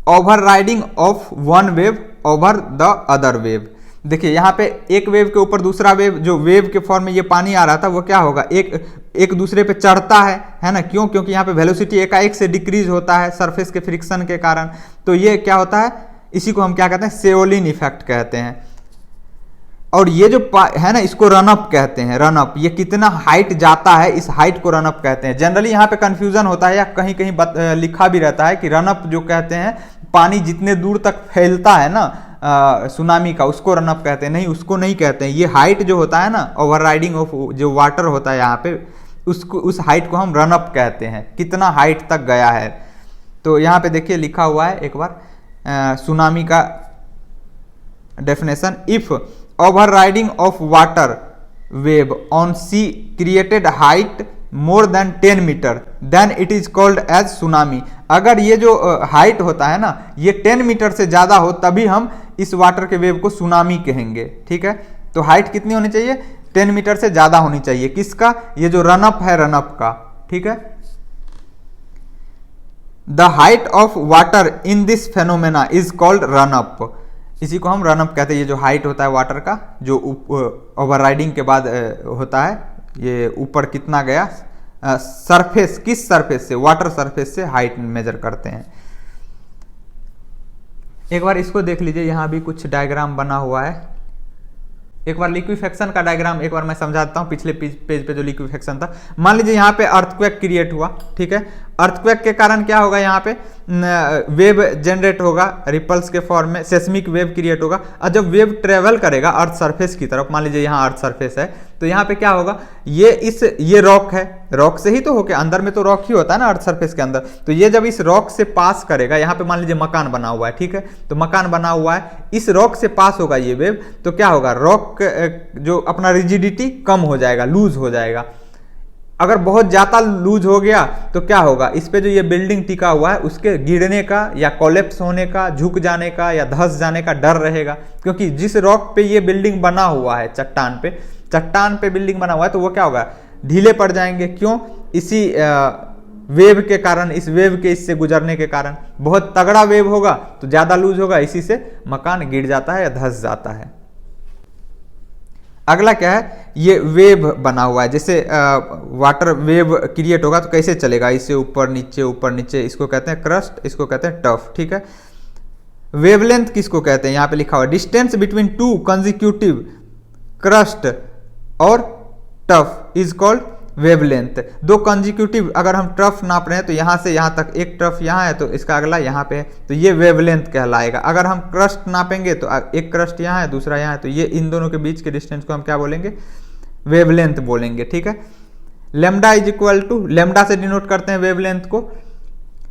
overriding of one wave over the other wave. देखिए यहाँ पे एक वेव के ऊपर दूसरा वेव, जो वेव के फॉर्म में ये पानी आ रहा था वो क्या होगा, एक दूसरे पे चढ़ता है ना। क्यों? क्योंकि यहाँ पे वेलोसिटी एकाएक से डिक्रीज होता है सरफेस के फ्रिक्शन के कारण। तो ये क्या होता है, इसी को हम क्या कहते हैं, शेओलिन इफेक्ट कहते हैं। और ये जो है ना, इसको रनअप कहते हैं। रनअप, ये कितना हाइट जाता है, इस हाइट को रनअप कहते हैं। जनरली यहाँ पे कंफ्यूजन होता है या कहीं कहीं लिखा भी रहता है कि रनअप जो कहते हैं, पानी जितने दूर तक फैलता है ना सुनामी का, उसको रनअप कहते हैं। नहीं, उसको नहीं कहते हैं। ये हाइट जो होता है ना, ओवरराइडिंग ऑफ जो वाटर होता है यहाँ पे, उसको, उस हाइट को हम रनअप कहते हैं, कितना हाइट तक गया है। तो यहाँ पे देखिए लिखा हुआ है एक बार सुनामी का definition. If overriding of water wave on sea created height more than 10 metre then it is called as tsunami. अगर ये जो हाइट होता है ना, ये 10 मीटर से ज्यादा हो तभी हम इस वाटर के वेव को सुनामी कहेंगे, ठीक है। तो हाइट कितनी होनी चाहिए, 10 मीटर से ज्यादा होनी चाहिए। किसका? ये जो रनअप है, रनअप का, ठीक है। The height of water in this phenomena is called run up. इसी को हम रनअप कहते हैं। ये जो हाइट होता है वाटर का, जो ओवरराइडिंग के बाद होता है, ये ऊपर कितना गया, सरफेस, किस सरफेस से, वाटर सरफेस से हाइट मेजर करते हैं। एक बार इसको देख लीजिए, यहाँ भी कुछ डायग्राम बना हुआ है। एक बार लिक्विफेक्शन का डायग्राम एक बार मैं समझाता हूँ। पिछले पेज पे जो लिक्विफेक्शन था, मान लीजिए यहाँ पे अर्थक्वेक क्रिएट हुआ, ठीक है। अर्थक्वेक के कारण क्या होगा, यहाँ पे वेव जनरेट होगा रिपल्स के फॉर्म में, सेस्मिक वेव क्रिएट होगा। और जब वेव ट्रेवल करेगा अर्थ सरफेस की तरफ, मान लीजिए यहाँ अर्थ सरफेस है, तो यहाँ पे क्या होगा, ये रॉक है, रॉक से ही तो होके, अंदर में तो रॉक ही होता है ना अर्थ सरफेस के अंदर। तो ये जब इस रॉक से पास करेगा, यहाँ पे मान लीजिए मकान बना हुआ है, ठीक है, तो मकान बना हुआ है, इस रॉक से पास होगा ये वेव, तो क्या होगा, रॉक जो अपना रिजिडिटी कम हो जाएगा, लूज हो जाएगा। अगर बहुत ज्यादा लूज हो गया तो क्या होगा, इस पे जो ये बिल्डिंग टिका हुआ है उसके गिरने का या कोलैप्स होने का, झुक जाने का या धंस जाने का डर रहेगा। क्योंकि जिस रॉक पे ये बिल्डिंग बना हुआ है, चट्टान पे बिल्डिंग बना हुआ है, तो वो क्या होगा, ढीले पड़ जाएंगे। क्यों? इसी वेव के कारण, इस वेव के इससे गुजरने के कारण। बहुत तगड़ा वेव होगा तो ज्यादा लूज होगा, इसी से मकान गिर जाता है या धंस जाता है। अगला क्या है, ये वेव बना हुआ है, जैसे वाटर वेव क्रिएट होगा तो कैसे चलेगा, इससे ऊपर नीचे, इसको कहते हैं क्रस्ट, इसको कहते हैं टफ, ठीक है। वेवलेंथ किसको कहते हैं, यहाँ पे लिखा हुआ distance between two consecutive crust और टफ इज कॉल्ड वेवलेंथ। दो कंजिक्यूटिव अगर हम ट्रफ नाप रहे हैं तो यहाँ से यहाँ तक एक ट्रफ यहाँ है तो इसका अगला यहाँ पे है, तो ये वेवलेंथ कहलाएगा। अगर हम क्रस्ट नापेंगे तो एक क्रस्ट यहाँ है दूसरा यहाँ है, तो ये इन दोनों के बीच के डिस्टेंस को हम क्या बोलेंगे, वेवलेंथ बोलेंगे, ठीक है। Lambda is equal to, lambda से डिनोट करते हैं वेवलेंथ को,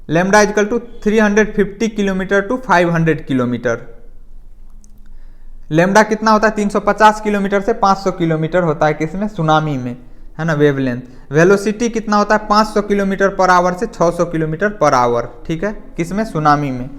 lambda is equal to 350 kilometre to 500 kilometre. Lambda कितना होता है, 350 किलोमीटर से 500 किलोमीटर होता है किसमें, सुनामी में, है ना, वेवलेंथ। वेलोसिटी कितना होता है, 500 किलोमीटर पर आवर से 600 किलोमीटर पर आवर, ठीक है, किसमें, सुनामी में।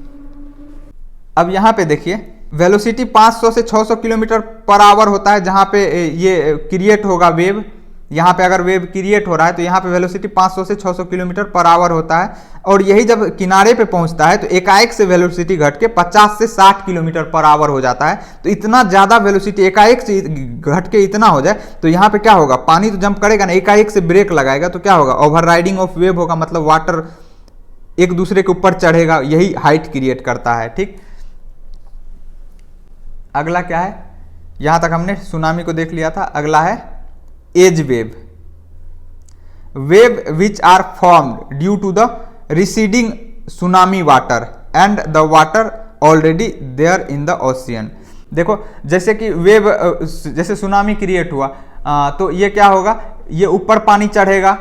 अब यहाँ पे देखिए वेलोसिटी 500 से 600 किलोमीटर पर आवर होता है जहाँ पे ये क्रिएट होगा वेव, यहाँ पे अगर वेव क्रिएट हो रहा है तो यहाँ पे वेलोसिटी 500 से 600 किलोमीटर पर आवर होता है, और यही जब किनारे पे पहुंचता है तो एकाएक से वेलोसिटी घट के 50 से 60 किलोमीटर पर आवर हो जाता है। तो इतना ज़्यादा वेलोसिटी एकाएक से घट के इतना हो जाए तो यहाँ पे क्या होगा, पानी तो जंप करेगा ना, एकाएक से ब्रेक लगाएगा तो क्या होगा, ओवर राइडिंग ऑफ वेव होगा, मतलब वाटर एक दूसरे के ऊपर चढ़ेगा, यही हाइट क्रिएट करता है, ठीक। अगला क्या है, यहाँ तक हमने सुनामी को देख लिया था। अगला है edge wave, wave which are formed due to the receding tsunami water and the water already there in the ocean. देखो जैसे कि वेव, जैसे सुनामी क्रिएट हुआ तो ये क्या होगा, ये ऊपर पानी चढ़ेगा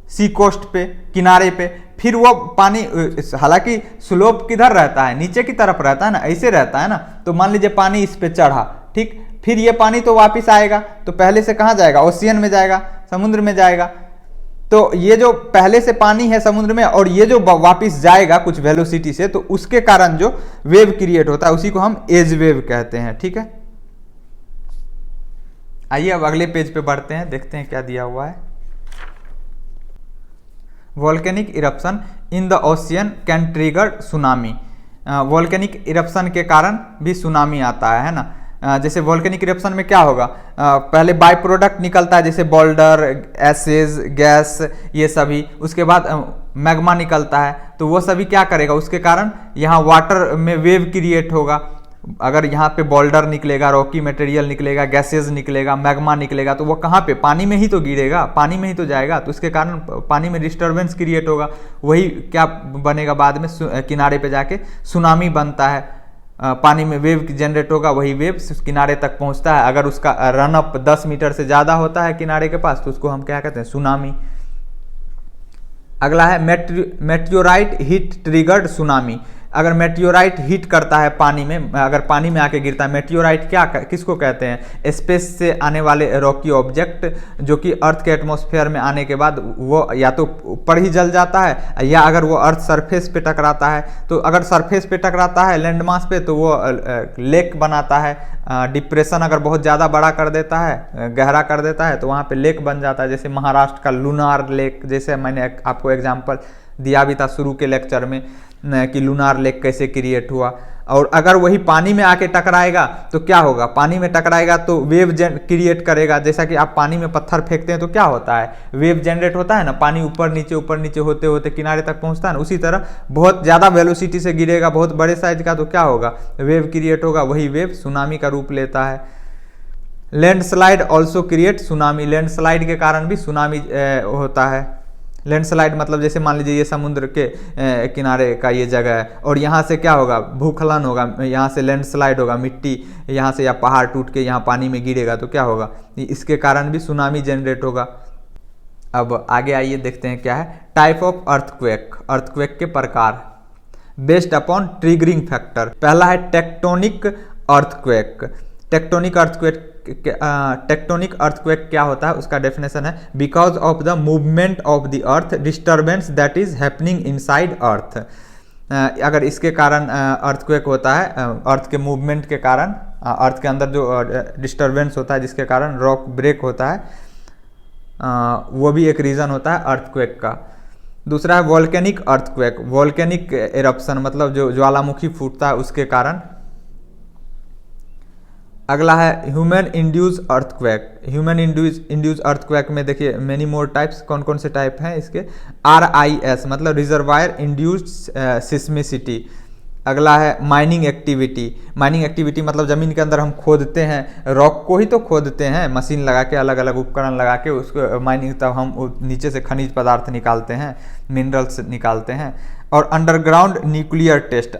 सी कोस्ट पे, किनारे पे, फिर वो पानी, हालांकि स्लोप किधर रहता है, नीचे की तरफ रहता है ना, ऐसे रहता है ना, तो मान लीजिए पानी इस पे चढ़ा, ठीक, फिर ये पानी तो वापस आएगा, तो पहले से कहाँ जाएगा, ओशियन में जाएगा, समुद्र में जाएगा। तो ये जो पहले से पानी है समुद्र में और ये जो वापस जाएगा कुछ वेलोसिटी से, तो उसके कारण जो वेव क्रिएट होता है उसी को हम एज वेव कहते हैं, ठीक है। आइए अब अगले पेज पे बढ़ते हैं, देखते हैं क्या दिया हुआ है। Volcanic eruption in the ocean can trigger tsunami. Volcanic eruption के कारण भी सुनामी आता है ना। जैसे वोल्केनिक इरप्शन में क्या होगा, पहले बाय प्रोडक्ट निकलता है, जैसे बोल्डर, एसेज, गैस, ये सभी, उसके बाद मैग्मा निकलता है, तो वो सभी क्या करेगा, उसके कारण यहाँ वाटर में वेव क्रिएट होगा। अगर यहाँ पे बोल्डर निकलेगा, रॉकी मटेरियल निकलेगा, गैसेज निकलेगा, मैग्मा निकलेगा, तो वो कहाँ पे, पानी में ही तो गिरेगा, पानी में ही तो जाएगा, तो उसके कारण पानी में डिस्टर्बेंस क्रिएट होगा, वही क्या बनेगा बाद में, किनारे पे जाके सुनामी बनता है। पानी में वेव जनरेट होगा, वही वेव किनारे तक पहुंचता है। अगर उसका रन अप 10 मीटर से ज़्यादा होता है किनारे के पास तो उसको हम क्या कहते हैं, सुनामी। अगला है मेटियोराइट हीट ट्रिगर्ड सुनामी। अगर मेटियोराइट हीट करता है पानी में, अगर पानी में आके गिरता है, मेटियोराइट क्या किसको कहते हैं, स्पेस से आने वाले रॉकी ऑब्जेक्ट जो कि अर्थ के एटमॉस्फेयर में आने के बाद वो या तो ऊपर ही जल जाता है, या अगर वो अर्थ सरफेस पे टकराता है, तो अगर सरफेस पे टकराता है लैंड मास पे तो वो लेक बनाता है। डिप्रेशन अगर बहुत ज़्यादा बड़ा कर देता है, गहरा कर देता है, तो वहाँ पे लेक बन जाता है, जैसे महाराष्ट्र का लूनार लेक, जैसे मैंने आपको एग्जाम्पल दिया भी था शुरू के लेक्चर में कि लूनार लेक कैसे क्रिएट हुआ। और अगर वही पानी में आके टकराएगा तो क्या होगा, पानी में टकराएगा तो वेव क्रिएट करेगा। जैसा कि आप पानी में पत्थर फेंकते हैं तो क्या होता है, वेव जनरेट होता है ना, पानी ऊपर नीचे होते होते किनारे तक पहुंचता है ना। उसी तरह बहुत ज़्यादा वेलोसिटी से गिरेगा, बहुत बड़े साइज का, तो क्या होगा, वेव क्रिएट होगा, वही वेव सुनामी का रूप लेता है। Landslide also create tsunami. Landslide के कारण भी सुनामी होता है। लैंडस्लाइड मतलब जैसे मान लीजिए ये समुद्र के किनारे का ये जगह है और यहाँ से क्या होगा, भूस्खलन होगा, यहाँ से लैंडस्लाइड होगा, मिट्टी यहाँ से या पहाड़ टूट के यहाँ पानी में गिरेगा तो क्या होगा, इसके कारण भी सुनामी जनरेट होगा। अब आगे आइए देखते हैं क्या है, टाइप ऑफ अर्थक्वेक। अर्थक्वेक के प्रकार बेस्ड अपॉन ट्रिगरिंग फैक्टर। पहला है टेक्टोनिक अर्थक्वेक। टेक्टोनिक अर्थक्वेक क्या होता है, उसका डेफिनेशन है because of the movement of the earth disturbance that is happening inside earth. अगर इसके कारण अर्थक्वेक होता है, अर्थ के मूवमेंट के कारण, अर्थ के अंदर जो डिस्टर्बेंस होता है जिसके कारण रॉक ब्रेक होता है, वो भी एक रीज़न होता है अर्थक्वेक का। दूसरा है वोल्केनिक अर्थक्वेक। वोल्केनिक एरप्शन मतलब जो ज्वालामुखी फूटता है उसके कारण अगला है human induce earthquake. Human induce earthquake में देखिए मेनी मोर टाइप्स, कौन कौन से टाइप हैं इसके। RIS मतलब रिजर्वायर इंड्यूस्ड सिस्मिसिटी। अगला है माइनिंग एक्टिविटी। माइनिंग एक्टिविटी मतलब ज़मीन के अंदर हम खोदते हैं, रॉक को ही तो खोदते हैं मशीन लगा के, अलग अलग उपकरण लगा के उसको माइनिंग, तब हम नीचे से खनिज पदार्थ निकालते हैं, मिनरल्स निकालते हैं। और अंडरग्राउंड न्यूक्लियर टेस्ट।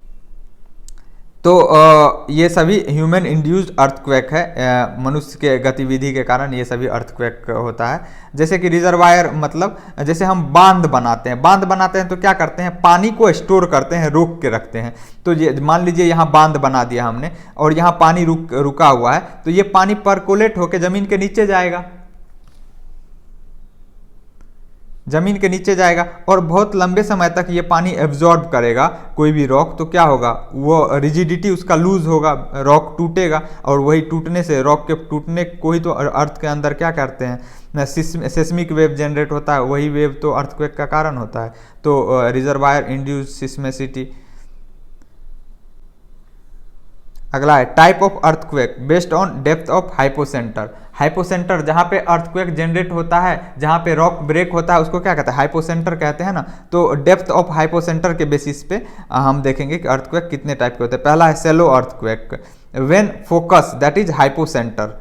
तो ये सभी ह्यूमन इंड्यूस्ड अर्थक्वेक है, मनुष्य के गतिविधि के कारण ये सभी अर्थक्वेक होता है। जैसे कि रिजर्वायर मतलब जैसे हम बांध बनाते हैं तो क्या करते हैं, पानी को स्टोर करते हैं, रोक के रखते हैं। तो ये मान लीजिए यहाँ बांध बना दिया हमने और यहाँ पानी रुका हुआ है, तो ये पानी परकोलेट होकर जमीन के नीचे जाएगा, जमीन के नीचे जाएगा और बहुत लंबे समय तक ये पानी एब्जॉर्ब करेगा कोई भी रॉक। तो क्या होगा, वो रिजिडिटी उसका लूज होगा, रॉक टूटेगा, और वही टूटने से, रॉक के टूटने को ही तो अर्थ के अंदर क्या करते हैं, सेस्मिक वेव जनरेट होता है, वही वेव तो अर्थक्वेक का कारण होता है। तो रिजर्वायर इंड्यूस सिस्मिसिटी। अगला है type of earthquake based on depth of hypocentre. Hypocentre जहाँ पे अर्थक्वेक जनरेट होता है, जहाँ पे रॉक ब्रेक होता है, उसको क्या कहते हैं, हाइपोसेंटर कहते हैं ना। तो डेप्थ ऑफ हाइपोसेंटर के बेसिस पे हम देखेंगे कि अर्थक्वेक कितने टाइप के होते हैं। पहला है shallow earthquake. When focus that is hypocentre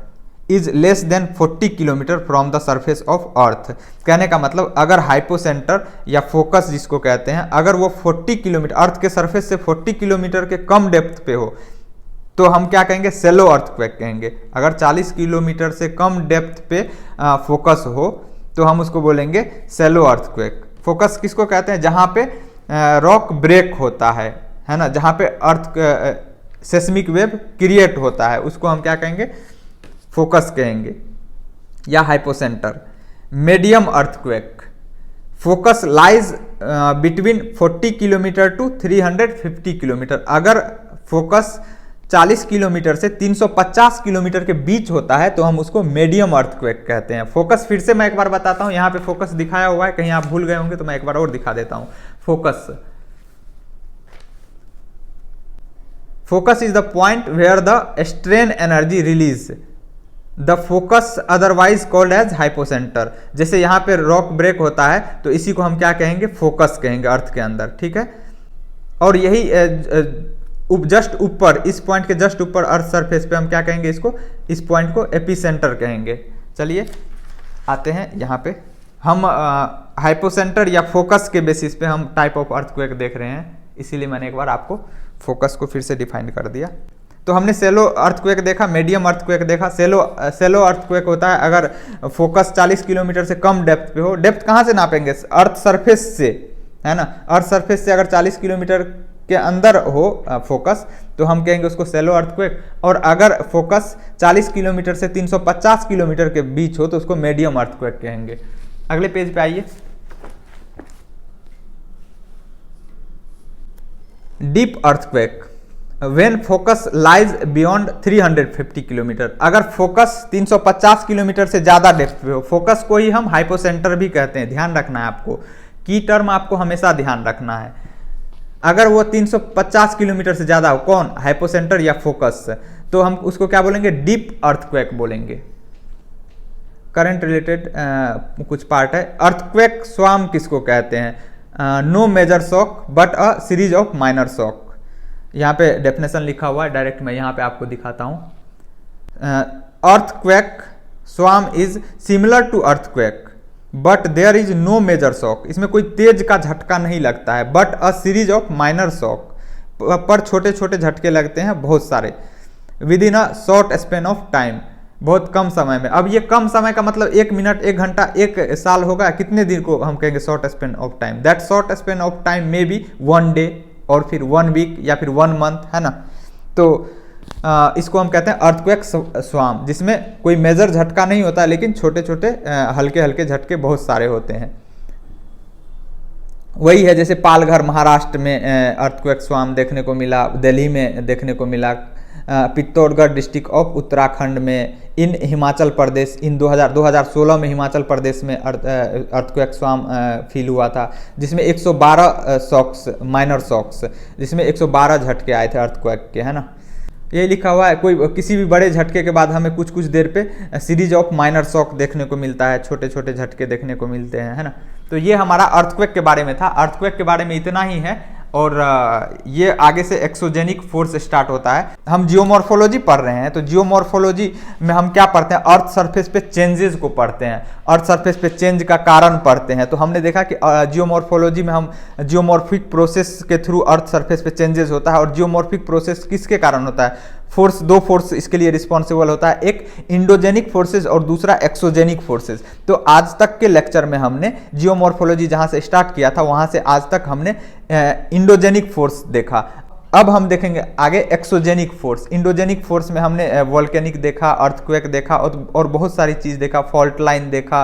is less than 40 kilometre from the surface of earth. कहने का मतलब अगर हाइपोसेंटर या फोकस जिसको कहते हैं, अगर वो 40 किलोमीटर, अर्थ के सरफेस से 40 किलोमीटर के कम डेप्थ पे हो, तो हम क्या कहेंगे, सेलो अर्थक्वेक कहेंगे। अगर 40 किलोमीटर से कम डेप्थ पे फोकस हो तो हम उसको बोलेंगे सेलो अर्थक्वेक। फोकस किसको कहते हैं, जहाँ पे रॉक ब्रेक होता है ना, जहाँ पे अर्थ सेस्मिक वेव क्रिएट होता है, उसको हम क्या कहेंगे, फोकस कहेंगे या hypocentre. Medium earthquake. Focus lies between 40 kilometre to 350 kilometre. अगर फोकस 40 किलोमीटर से 350 किलोमीटर के बीच होता है तो हम उसको मीडियम अर्थक्वेक कहते हैं। फोकस फिर से मैं एक बार बताता हूं, यहाँ पे फोकस दिखाया हुआ है, कहीं आप भूल गए होंगे तो मैं एक बार और दिखा देता हूं। Focus is the point where the strain energy release the focus otherwise called as hypocentre. जैसे यहाँ पे रॉक ब्रेक होता है तो इसी को हम क्या कहेंगे, फोकस कहेंगे अर्थ के अंदर, ठीक है। और यही जस्ट ऊपर, इस पॉइंट के जस्ट ऊपर अर्थ सरफेस पे हम क्या कहेंगे, इसको, इस पॉइंट को एपिसेंटर कहेंगे। चलिए आते हैं यहाँ पे, हम हाइपोसेंटर या फोकस के बेसिस पे हम टाइप ऑफ अर्थक्वेक देख रहे हैं, इसीलिए मैंने एक बार आपको फोकस को फिर से डिफाइन कर दिया। तो हमने सेलो अर्थक्वेक देखा, मीडियम अर्थक्वेक देखा। सेलो अर्थक्वेक होता है अगर फोकस 40 किलोमीटर से कम डेप्थ पे हो। डेप्थ कहाँ से नापेंगे, अर्थ सरफेस से, है ना। अर्थ सरफेस से अगर 40 किलोमीटर के अंदर हो फोकस तो हम कहेंगे उसको सेलो अर्थक्वेक। और अगर फोकस 40 किलोमीटर से 350 किलोमीटर के बीच हो तो उसको मीडियम अर्थक्वेक कहेंगे। अगले पेज पे आइए। Deep earthquake. When focus lies beyond 350 kilometre. अगर फोकस 350 किलोमीटर से ज्यादा डेप्थ पे हो, फोकस को ही हम हाइपोसेंटर भी कहते हैं, ध्यान रखना है आपको, की टर्म आपको हमेशा ध्यान रखना है। अगर वो 350 किलोमीटर से ज्यादा हो, कौन, हाइपोसेंटर या फोकस, तो हम उसको क्या बोलेंगे, डीप अर्थक्वेक बोलेंगे। करंट रिलेटेड कुछ पार्ट है। अर्थक्वेक स्वार्म किसको कहते हैं, no major shock but a series of minor shock. यहाँ पे डेफिनेशन लिखा हुआ है, डायरेक्ट मैं यहाँ पे आपको दिखाता हूँ। Earthquake swarm is similar to earthquake but there is no major shock. इसमें कोई तेज का झटका नहीं लगता है, but a series of minor shock, पर छोटे छोटे झटके लगते हैं बहुत सारे, within a short span of time, बहुत कम समय में। अब ये कम समय का मतलब 1 मिनट, 1 घंटा, 1 साल होगा, कितने दिन को हम कहेंगे short span of time. That short span of time may be 1 day और फिर 1 वीक या फिर 1 मंथ, है ना। तो इसको हम कहते हैं अर्थक्वेक स्वार्म, जिसमें कोई मेजर झटका नहीं होता लेकिन छोटे छोटे हल्के हल्के झटके बहुत सारे होते हैं। वही है जैसे पालघर महाराष्ट्र में अर्थक्वेक स्वार्म देखने को मिला, दिल्ली में देखने को मिला, पित्तौरगढ़ डिस्ट्रिक्ट ऑफ उत्तराखंड में, इन हिमाचल प्रदेश, इन 2016 में हिमाचल प्रदेश में अर्थक्वेक स्वार्म फील हुआ था, जिसमें 112 शॉक्स, माइनर शॉक्स, जिसमें 112 झटके आए थे अर्थक्वेक के, है ना। ये लिखा हुआ है कोई किसी भी बड़े झटके के बाद हमें कुछ कुछ देर पे सीरीज ऑफ माइनर शॉक देखने को मिलता है, छोटे छोटे झटके देखने को मिलते हैं, है ना। तो ये हमारा अर्थक्वेक के बारे में था। अर्थक्वेक के बारे में इतना ही है, और ये आगे से एक्सोजेनिक फोर्स स्टार्ट होता है। हम जियोमॉर्फोलॉजी पढ़ रहे हैं, तो जियोमॉर्फोलॉजी में हम क्या पढ़ते हैं, अर्थ सरफेस पे चेंजेस को पढ़ते हैं, अर्थ सरफेस पे चेंज का कारण पढ़ते हैं। तो हमने देखा कि जियोमॉर्फोलॉजी में हम जियोमॉर्फिक प्रोसेस के थ्रू अर्थ सरफेस पे चेंजेस होता है। और जियोमॉर्फिक प्रोसेस किसके कारण होता है, फोर्स, दो फोर्स इसके लिए रिस्पॉन्सिबल होता है, एक इंडोजेनिक फोर्सेस और दूसरा एक्सोजेनिक फोर्सेस। तो आज तक के लेक्चर में हमने जियोमॉर्फोलॉजी जहां से स्टार्ट किया था वहां से आज तक हमने इंडोजेनिक फोर्स देखा। अब हम देखेंगे आगे एक्सोजेनिक फोर्स। इंडोजेनिक फोर्स में हमने वोल्केनिक देखा, अर्थक्वेक देखा, और बहुत सारी चीज़ देखा, फॉल्ट लाइन देखा,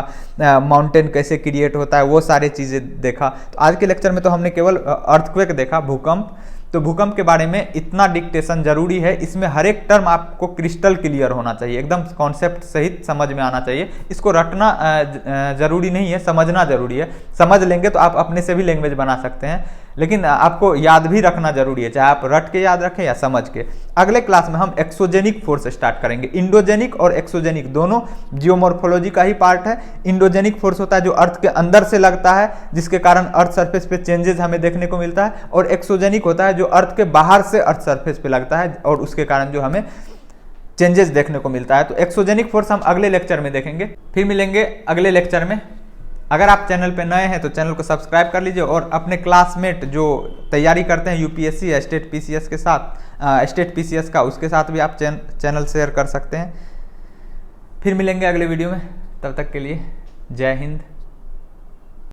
माउंटेन कैसे क्रिएट होता है, वो सारी चीज़ें देखा। तो आज के लेक्चर में तो हमने केवल अर्थक्वेक देखा, भूकंप। तो भूकंप के बारे में इतना डिक्टेशन जरूरी है, इसमें हर एक टर्म आपको क्रिस्टल क्लियर होना चाहिए, एकदम कॉन्सेप्ट सहित समझ में आना चाहिए। इसको रटना जरूरी नहीं है, समझना जरूरी है। समझ लेंगे तो आप अपने से भी लैंग्वेज बना सकते हैं, लेकिन आपको याद भी रखना जरूरी है, चाहे आप रट के याद रखें या समझ के। अगले क्लास में हम एक्सोजेनिक फोर्स स्टार्ट करेंगे। इंडोजेनिक और एक्सोजेनिक दोनों जियोमॉर्फोलॉजी का ही पार्ट है। इंडोजेनिक फोर्स होता है जो अर्थ के अंदर से लगता है, जिसके कारण अर्थ सरफेस पे चेंजेस हमें देखने को मिलता है, और एक्सोजेनिक होता है जो अर्थ के बाहर से अर्थ सरफेस पे लगता है और उसके कारण जो हमें चेंजेस देखने को मिलता है। तो एक्सोजेनिक फोर्स हम अगले लेक्चर में देखेंगे। फिर मिलेंगे अगले लेक्चर में। अगर आप चैनल पे नए हैं तो चैनल को सब्सक्राइब कर लीजिए, और अपने क्लासमेट जो तैयारी करते हैं यूपीएससी या स्टेट पीसीएस के साथ, स्टेट पीसीएस का, उसके साथ भी आप चैनल शेयर कर सकते हैं। फिर मिलेंगे अगले वीडियो में, तब तक के लिए जय हिंद।